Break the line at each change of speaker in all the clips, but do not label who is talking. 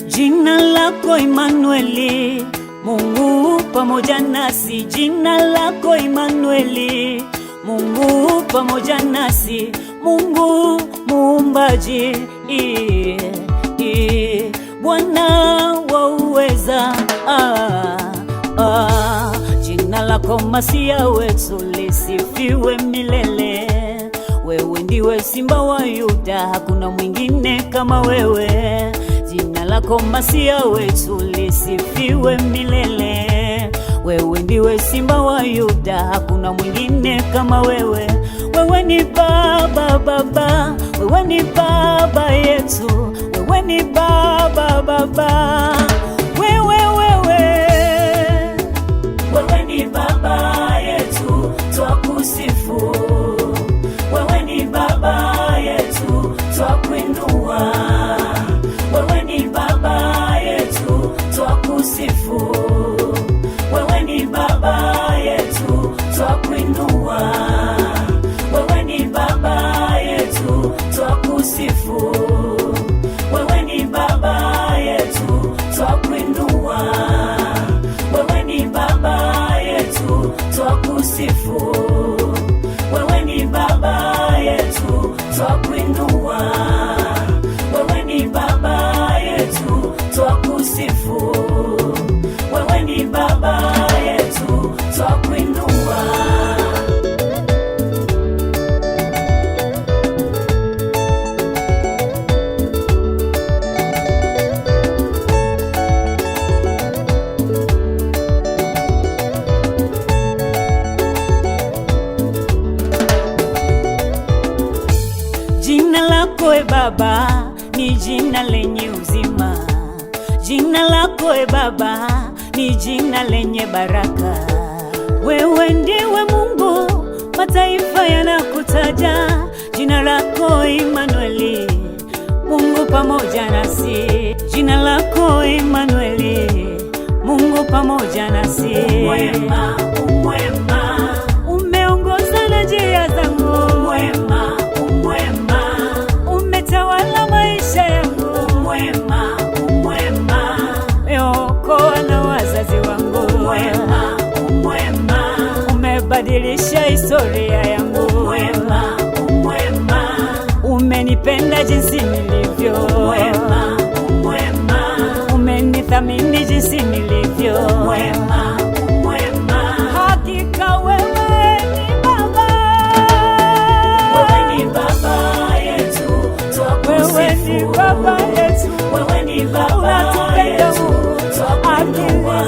Jina lako Immanueli, Mungu pamoja nasi. Jina lako Immanueli, Mungu pamoja nasi. Mungu muumbaji, Bwana wa uweza, jina lako Masia wetu lisifiwe milele. Wewe ndiwe Simba wa Yuda, hakuna mwingine kama wewe. Jina lako Masia wetu lisifiwe milele. Wewe ndiwe Simba wa Yuda, hakuna mwingine kama wewe. Wewe ni Baba, Baba, wewe ni Baba yetu, wewe ni Baba, Baba. Wewe ni Baba yetu, twakusifu. Wewe ni Baba yetu, twakuinua. Wewe ni Baba yetu, twakusifu. Wewe ni Baba yetu, twakuinua. Wewe ni Baba yetu, twakusifu. Wewe ni Baba yetu, twakuinua. Wewe ni Baba yetu, twakusifu. Wewe ni Baba yetu, twakuinua. Wewe ni Baba yetu, twakusifu. Wewe ni Baba yetu, twakuinua. Jina lako Baba ni jina lenye uzima. Jina lako Baba ni jina lenye baraka. Wewe ndiwe Mungu, mataifa yanakutaja. Jina lako Immanueli, Mungu pamoja nasi. Jina lako Immanueli, Mungu pamoja nasi. Umwema, umwema, umeongoza na njia zangu. Umwema, umwema, umetawala maisha yangu. Umwema, umwema, umeokoa na wazazi wangu. Umwema, umwema, umebadilisha historia yangu. Umwema, umwema, umenipenda jinsi nilivyo. Umwema, umwema, umenithamini jinsi nilivyo. Umwema, umwema, hakika wewe ni Baba. Wewe ni Baba yetu, twakusifu. Wewe ni Baba yetu, wewe ni Baba yetu, twakuinua.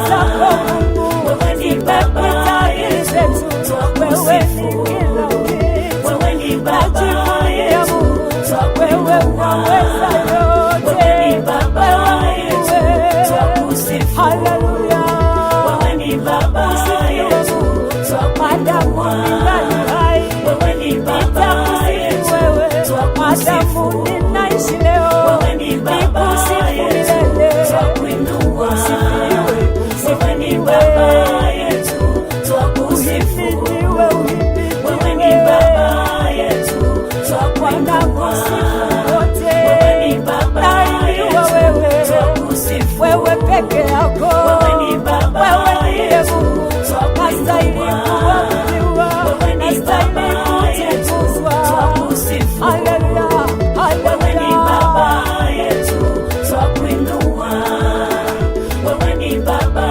Wewe ni Baba yetu, twakusifu. Wewe ni Baba yetu, twakuinua. Wewe ni Baba yetu, twakusifu. Haleluya. Wewe ni Baba yetu, twakuinua. Wewe ni Baba yetu, twakusifu. Ninaishi leo, wewe ni Baba yetu, twakuinua. Wewe ni Baba yetu, twakusifu. Wewe ni Baba yetu, twakuinua. Wewe ni Baba yetu, twakusifu. Wewe peke yako, wewe ni Baba yetu, twakuinua. Wewe ni Baba yetu, twakusifu. Haleluya, haleluya. Wewe ni Baba yetu, twakuinua. Wewe ni Baba